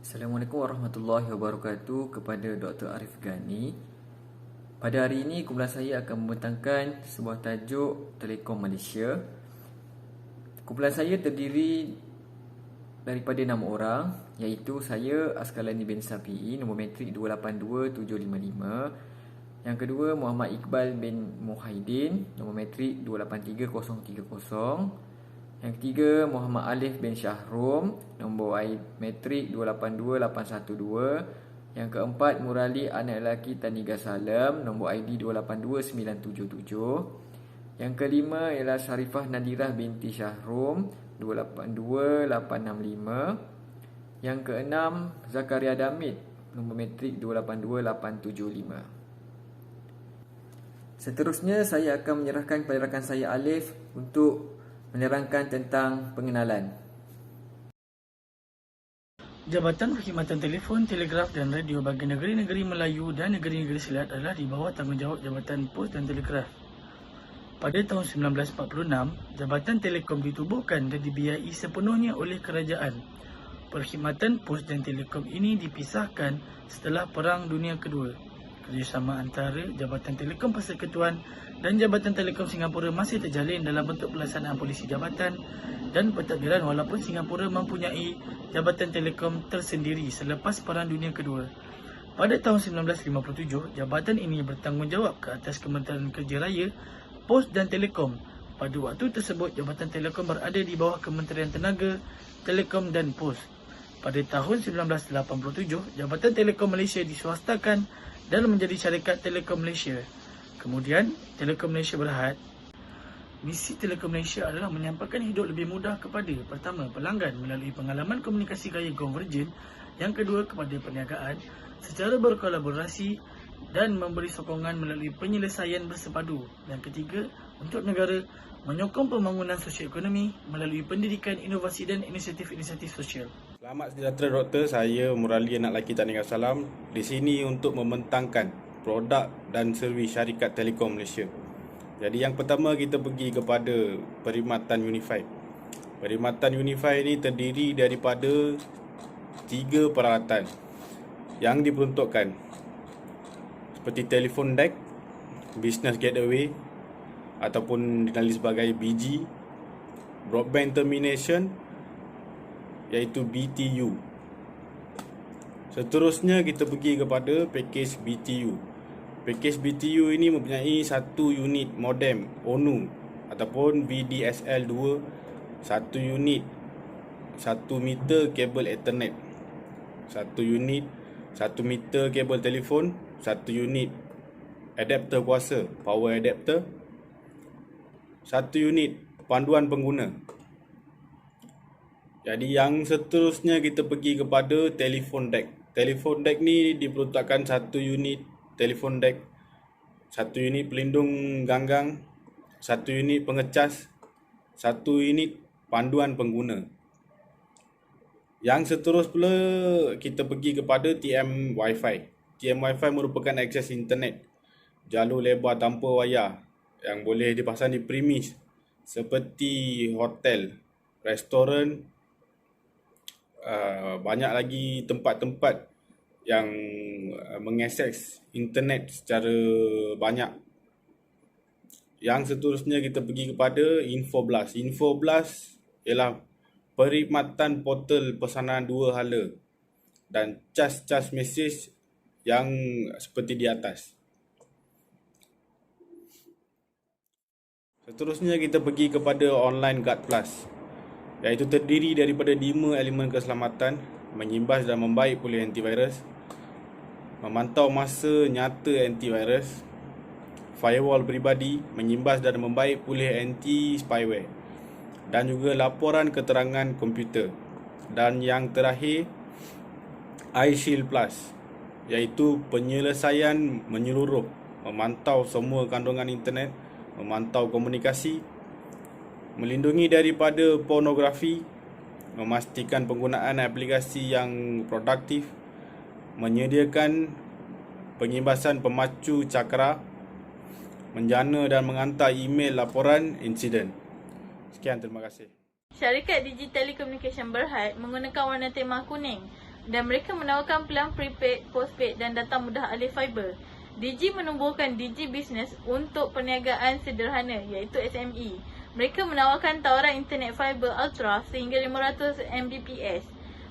Assalamualaikum warahmatullahi wabarakatuh kepada Dr. Arif Ghani. Pada hari ini kumpulan saya akan membentangkan sebuah tajuk Telekom Malaysia. Kumpulan saya terdiri daripada 6 orang, iaitu saya Askalani bin Safi'i, nombor metrik 282755. Yang kedua Muhammad Iqbal bin Muhaidin, nombor metrik 283030. Yang ketiga Muhammad Alif bin Syahrum, nombor metrik 282812. Yang keempat Murali anak lelaki Taniga Salam, nombor ID 282977. Yang kelima ialah Syarifah Nadirah binti Syahrum, 282865. Yang keenam Zakaria Damit, nombor metrik 282875. Seterusnya saya akan menyerahkan kepada rakan saya Alif untuk menerangkan tentang pengenalan. Jabatan Perkhidmatan Telefon, Telegraf dan Radio bagi negeri-negeri Melayu dan negeri-negeri Selat adalah di bawah tanggungjawab Jabatan Pos dan Telegraf. Pada tahun 1946, Jabatan Telekom ditubuhkan dan dibiayai sepenuhnya oleh kerajaan. Perkhidmatan Pos dan Telekom ini dipisahkan setelah Perang Dunia Kedua. Kerjasama antara Jabatan Telekom Persekutuan dan Jabatan Telekom Singapura masih terjalin dalam bentuk pelaksanaan polisi jabatan dan pentadbiran walaupun Singapura mempunyai Jabatan Telekom tersendiri selepas Perang Dunia Kedua. Pada tahun 1957, jabatan ini bertanggungjawab ke atas Kementerian Kerja Raya, Pos dan Telekom. Pada waktu tersebut, Jabatan Telekom berada di bawah Kementerian Tenaga, Telekom dan Pos. Pada tahun 1987, Jabatan Telekom Malaysia diswastakan dan menjadi syarikat Telekom Malaysia. Kemudian, Telekom Malaysia Berhad. Misi Telekom Malaysia adalah menyampaikan hidup lebih mudah kepada pertama, pelanggan melalui pengalaman komunikasi gaya konvergen, yang kedua kepada perniagaan secara berkolaborasi dan memberi sokongan melalui penyelesaian bersepadu, dan ketiga, untuk negara menyokong pembangunan sosioekonomi melalui pendidikan, inovasi dan inisiatif-inisiatif sosial. Selamat sejahtera Doktor, saya Murali anak lelaki Taniga Salam di sini untuk membentangkan produk dan servis syarikat Telekom Malaysia. Jadi yang pertama kita pergi kepada Perkhidmatan Unified. Perkhidmatan Unified ini terdiri daripada 3 peralatan yang diperuntukkan seperti telefon deck, business gateway ataupun dikenali sebagai BG, broadband termination iaitu BTU. Seterusnya kita pergi kepada package BTU. Package BTU ini mempunyai 1 unit modem ONU ataupun VDSL 2, 1 unit 1 meter kabel Ethernet, 1 unit 1 meter kabel telefon, 1 unit adapter kuasa power adapter, 1 unit panduan pengguna. Jadi yang seterusnya kita pergi kepada telefon deck. Telefon deck ni diperuntukkan 1 unit telefon deck, 1 unit pelindung ganggang, 1 unit pengecas, 1 unit panduan pengguna. Yang seterus pula kita pergi kepada TM Wi-Fi. TM Wi-Fi merupakan akses internet jalur lebar tanpa wayar yang boleh dipasang di premis seperti hotel, restoran, banyak lagi tempat-tempat yang mengakses internet secara banyak. Yang seterusnya kita pergi kepada Infoblast. Infoblast ialah perkhidmatan portal pesanan 2 hala dan cas-cas mesej yang seperti di atas. Seterusnya kita pergi kepada Online Guard Plus, iaitu terdiri daripada 5 elemen keselamatan: menyimbas dan membaik pulih antivirus, memantau masa nyata antivirus, firewall peribadi, menyimbas dan membaik pulih anti-spyware, dan juga laporan keterangan komputer. Dan yang terakhir, iShield Plus, iaitu penyelesaian menyeluruh, memantau semua kandungan internet, memantau komunikasi, melindungi daripada pornografi, memastikan penggunaan aplikasi yang produktif, menyediakan pengimbasan pemacu cakra, menjana dan menghantar email laporan insiden. Sekian, terima kasih. Syarikat Digi Telecommunication Berhad menggunakan warna tema kuning dan mereka menawarkan pelan prepaid, postpaid dan data mudah alih fiber. Digi menubuhkan Digi Business untuk perniagaan sederhana iaitu SME. Mereka menawarkan tawaran internet fiber ultra sehingga 500 Mbps.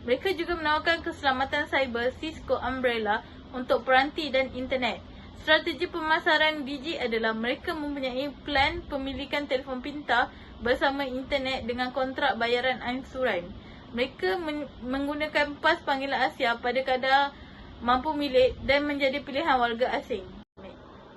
Mereka juga menawarkan keselamatan cyber Cisco Umbrella untuk peranti dan internet. Strategi pemasaran Digi adalah mereka mempunyai plan pemilikan telefon pintar bersama internet dengan kontrak bayaran angsuran. Mereka menggunakan pas panggilan Asia pada kadar mampu milik dan menjadi pilihan warga asing.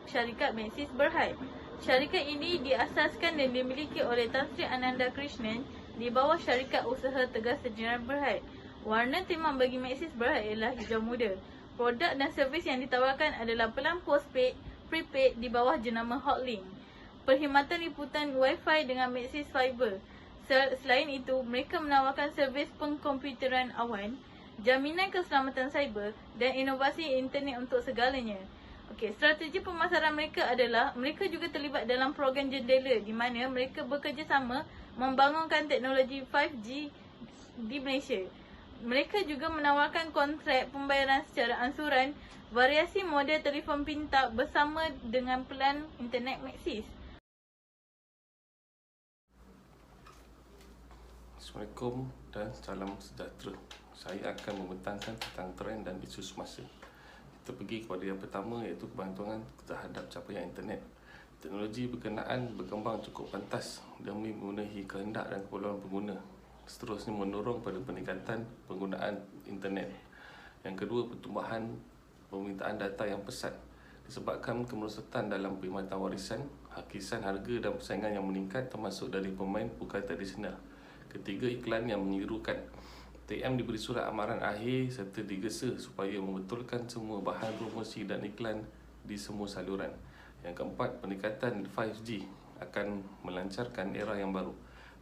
Syarikat Maxis Berhad. Syarikat ini diasaskan dan dimiliki oleh Tan Sri Ananda Krishnan di bawah syarikat usaha Tegas Sejahtera Berhad. Warna tema bagi Maxis Berhad ialah hijau muda. Produk dan servis yang ditawarkan adalah pelan postpaid, prepaid di bawah jenama Hotlink. Perkhidmatan liputan Wi-Fi dengan Maxis Fiber. Selain itu, mereka menawarkan servis pengkomputeran awan, jaminan keselamatan cyber dan inovasi internet untuk segalanya. Okey, strategi pemasaran mereka adalah mereka juga terlibat dalam program jendela di mana mereka bekerjasama membangunkan teknologi 5G di Malaysia. Mereka juga menawarkan kontrak pembayaran secara ansuran, variasi model telefon pintar bersama dengan pelan internet Maxis. Assalamualaikum dan salam sejahtera. Saya akan membentangkan tentang trend dan isu semasa. Kita pergi kepada yang pertama iaitu kebantuan terhadap capaian internet. Teknologi berkenaan berkembang cukup pantas demi memenuhi kehendak dan keperluan pengguna. Seterusnya mendorong pada peningkatan penggunaan internet. Yang kedua, pertumbuhan permintaan data yang pesat disebabkan kemerosotan dalam perkhidmatan warisan, hakisan harga dan persaingan yang meningkat termasuk dari pemain bukan tradisional. Ketiga, iklan yang menyerukan. TM diberi surat amaran akhir serta digesa supaya membetulkan semua bahan promosi dan iklan di semua saluran. Yang keempat, peningkatan 5G akan melancarkan era yang baru.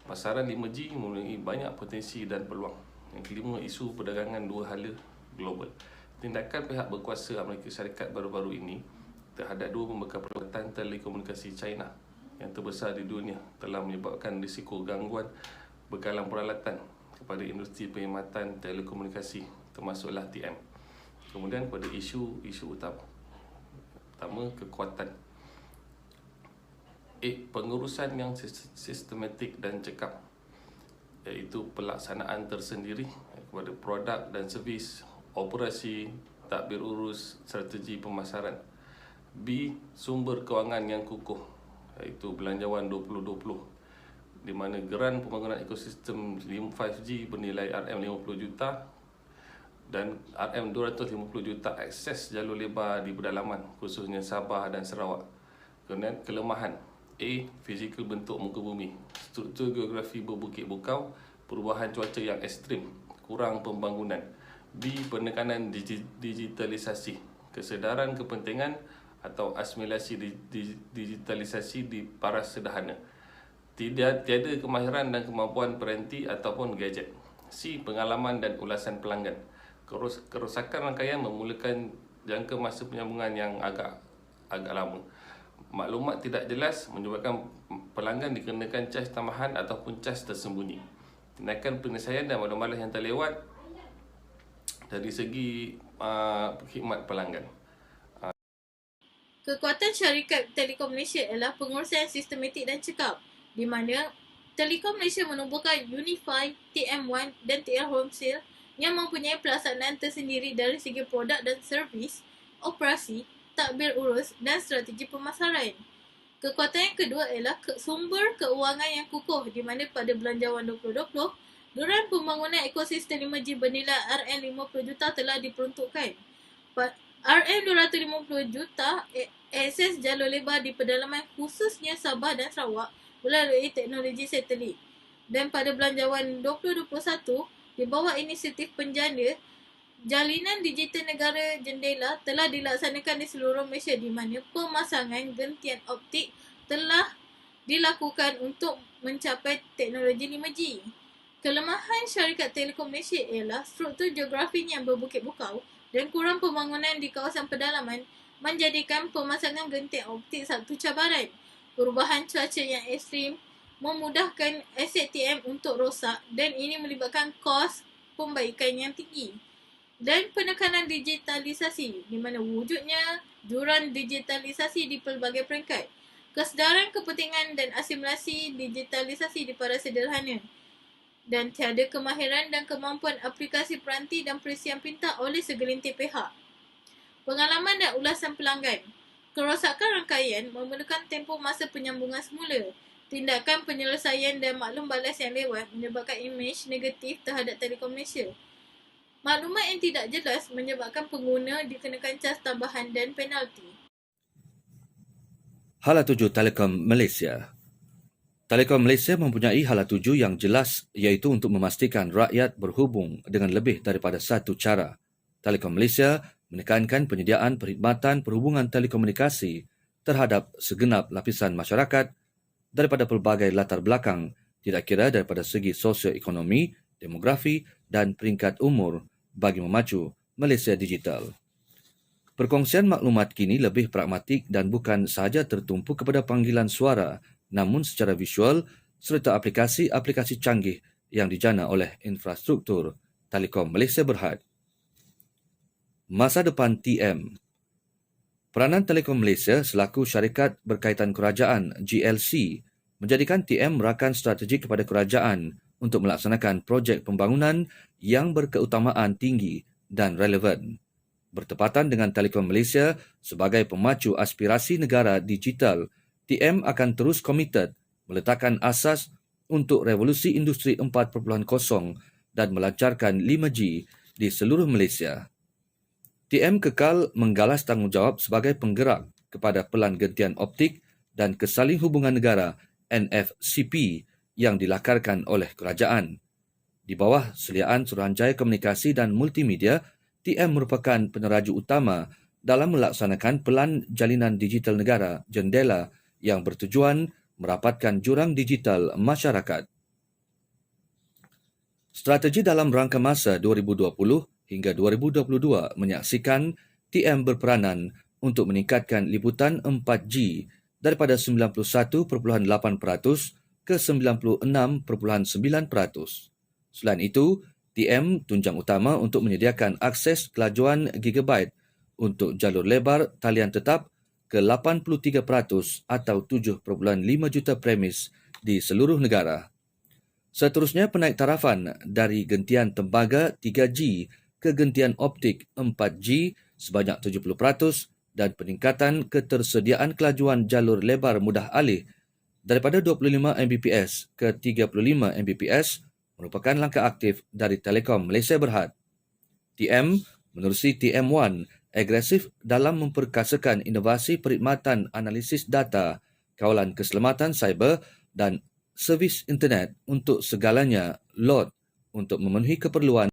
Pasaran 5G mempunyai banyak potensi dan peluang. Yang kelima, isu perdagangan dua hala global. Tindakan pihak berkuasa Amerika Syarikat baru-baru ini terhadap dua pembekal peralatan telekomunikasi China yang terbesar di dunia telah menyebabkan risiko gangguan bekalan peralatan kepada industri perkhidmatan telekomunikasi termasuklah TM. Kemudian pada isu utama. Pertama, kekuatan. Pengurusan yang sistematik dan cekap, iaitu pelaksanaan tersendiri kepada produk dan servis, operasi, tadbir urus, strategi pemasaran. B. Sumber kewangan yang kukuh, iaitu Belanjawan 2020, di mana geran pembangunan ekosistem 5G bernilai RM50 juta dan RM250 juta akses jalur lebar di pedalaman, khususnya Sabah dan Sarawak. Kemudian kelemahan. Fizikal bentuk muka bumi, struktur geografi berbukit bukau, perubahan cuaca yang ekstrim, kurang pembangunan. B. Penekanan digitalisasi, kesedaran kepentingan atau asimilasi digitalisasi di paras sederhana. Tiada kemahiran dan kemampuan peranti ataupun gadget. C. Pengalaman dan ulasan pelanggan. Kerosakan rangkaian memulakan jangka masa penyambungan yang agak lama. Maklumat tidak jelas menyebabkan pelanggan dikenakan caj tambahan ataupun caj tersembunyi. Tindakan penyelesaian dan malam-malam yang terlewat dari segi khidmat pelanggan. Kekuatan syarikat Telekom Malaysia ialah pengurusan sistematik dan cekap, di mana Telekom Malaysia menubuhkan Unify, TM1 dan TL Wholesale yang mempunyai pelaksanaan tersendiri dari segi produk dan servis, operasi, tadbir urus dan strategi pemasaran. Kekuatan yang kedua ialah sumber keuangan yang kukuh, di mana pada Belanjawan 2020, geran pembangunan ekosistem 5G bernilai RM50 juta telah diperuntukkan. RM250 juta akses jalur lebar di pedalaman khususnya Sabah dan Sarawak melalui teknologi satelit. Dan pada Belanjawan 2021, di bawah inisiatif penjana, Jalinan Digital Negara Jendela telah dilaksanakan di seluruh Malaysia, di mana pemasangan gentian optik telah dilakukan untuk mencapai teknologi 5G. Kelemahan syarikat Telekom Malaysia ialah struktur geografi yang berbukit bukau dan kurang pembangunan di kawasan pedalaman menjadikan pemasangan gentian optik satu cabaran. Perubahan cuaca yang ekstrim memudahkan aset TM untuk rosak dan ini melibatkan kos pembaikan yang tinggi. dan penekanan digitalisasi di mana wujudnya jurang digitalisasi di pelbagai peringkat, kesedaran kepentingan dan asimilasi digitalisasi di para sederhana, dan tiada kemahiran dan kemampuan aplikasi peranti dan perisian pintar oleh segelintir pihak. Pengalaman dan ulasan pelanggan. Kerosakan rangkaian memerlukan tempoh masa penyambungan semula. Tindakan penyelesaian dan maklum balas yang lewat menyebabkan imej negatif terhadap Telekom Malaysia. Maklumat yang tidak jelas menyebabkan pengguna dikenakan cas tambahan dan penalti. Hala 7 Telekom Malaysia. Telekom Malaysia mempunyai hala 7 yang jelas iaitu untuk memastikan rakyat berhubung dengan lebih daripada satu cara. Telekom Malaysia menekankan penyediaan perkhidmatan perhubungan telekomunikasi terhadap segenap lapisan masyarakat daripada pelbagai latar belakang, tidak kira daripada segi sosioekonomi, demografi dan peringkat umur bagi memacu Malaysia digital. Perkongsian maklumat kini lebih pragmatik dan bukan sahaja tertumpu kepada panggilan suara, namun secara visual serta aplikasi-aplikasi canggih yang dijana oleh infrastruktur Telekom Malaysia Berhad. Masa depan TM. Peranan Telekom Malaysia selaku syarikat berkaitan kerajaan GLC menjadikan TM rakan strategik kepada kerajaan untuk melaksanakan projek pembangunan yang berkeutamaan tinggi dan relevan. Bertepatan dengan Telekom Malaysia sebagai pemacu aspirasi negara digital, TM akan terus komited meletakkan asas untuk revolusi industri 4.0 dan melancarkan 5G di seluruh Malaysia. TM kekal menggalas tanggungjawab sebagai penggerak kepada Pelan Gentian Optik dan Kesaling Hubungan Negara NFCP yang dilakarkan oleh kerajaan. Di bawah seliaan Suruhanjaya Komunikasi dan Multimedia, TM merupakan peneraju utama dalam melaksanakan Pelan Jalinan Digital Negara Jendela yang bertujuan merapatkan jurang digital masyarakat. Strategi dalam rangka masa 2020 hingga 2022 menyaksikan TM berperanan untuk meningkatkan liputan 4G daripada 91.8% ke 96.9%. Selain itu, TM tunjang utama untuk menyediakan akses kelajuan gigabyte untuk jalur lebar talian tetap ke 83% atau 7.5 juta premis di seluruh negara. Seterusnya, penaiktarafan dari gentian tembaga 3G ke gentian optik 4G sebanyak 70% dan peningkatan ketersediaan kelajuan jalur lebar mudah alih daripada 25 Mbps ke 35 Mbps merupakan langkah aktif dari Telekom Malaysia Berhad. TM menerusi TM1 agresif dalam memperkasakan inovasi perkhidmatan analisis data, kawalan keselamatan cyber dan servis internet untuk segalanya LOT untuk memenuhi keperluan.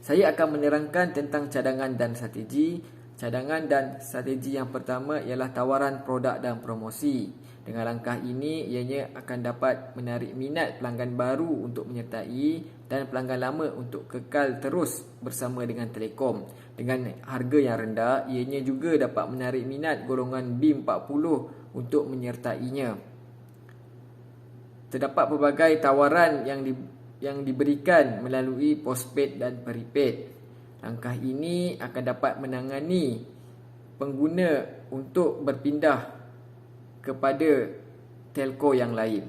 Saya akan menerangkan tentang cadangan dan strategi. Cadangan dan strategi yang pertama ialah tawaran produk dan promosi. Dengan langkah ini, ianya akan dapat menarik minat pelanggan baru untuk menyertai dan pelanggan lama untuk kekal terus bersama dengan Telekom. Dengan harga yang rendah, ianya juga dapat menarik minat golongan B40 untuk menyertainya. Terdapat pelbagai tawaran yang diberikan melalui postpaid dan prepaid. Langkah ini akan dapat menangani pengguna untuk berpindah kepada telco yang lain.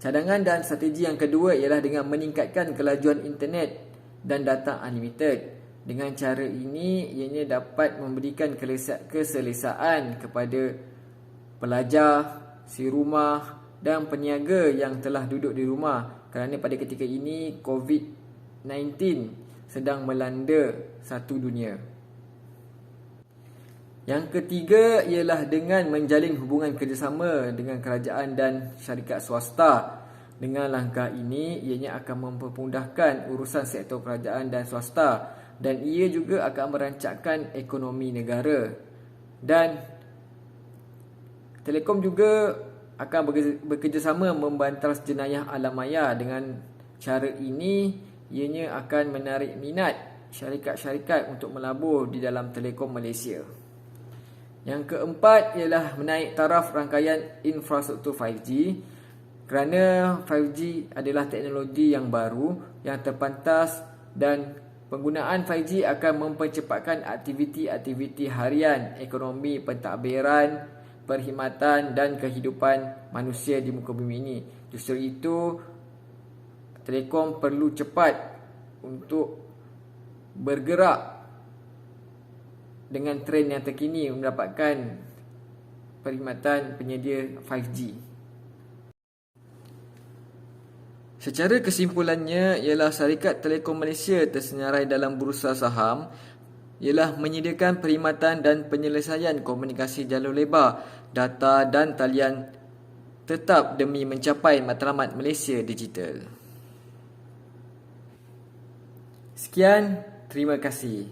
Cadangan dan strategi yang kedua ialah dengan meningkatkan kelajuan internet dan data unlimited. Dengan cara ini, ianya dapat memberikan keselesaan kepada pelajar, si rumah dan peniaga yang telah duduk di rumah kerana pada ketika ini COVID-19 sedang melanda satu dunia. Yang ketiga ialah dengan menjalin hubungan kerjasama dengan kerajaan dan syarikat swasta. Dengan langkah ini, ianya akan mempermudahkan urusan sektor kerajaan dan swasta dan ia juga akan merancangkan ekonomi negara. Dan Telekom juga akan bekerjasama membantas jenayah alam maya. Dengan cara ini, ianya akan menarik minat syarikat-syarikat untuk melabur di dalam Telekom Malaysia. Yang keempat ialah menaik taraf rangkaian infrastruktur 5G kerana 5G adalah teknologi yang baru yang terpantas dan Penggunaan 5G akan mempercepatkan aktiviti-aktiviti harian, ekonomi, pentadbiran, perkhidmatan dan kehidupan manusia di muka bumi ini. Justru itu, Telekom perlu cepat untuk bergerak dengan trend yang terkini mendapatkan perkhidmatan penyedia 5G. Secara kesimpulannya ialah syarikat Telekom Malaysia tersenarai dalam bursa saham ialah menyediakan perkhidmatan dan penyelesaian komunikasi jalur lebar, data dan talian tetap demi mencapai matlamat Malaysia Digital. Sekian, terima kasih.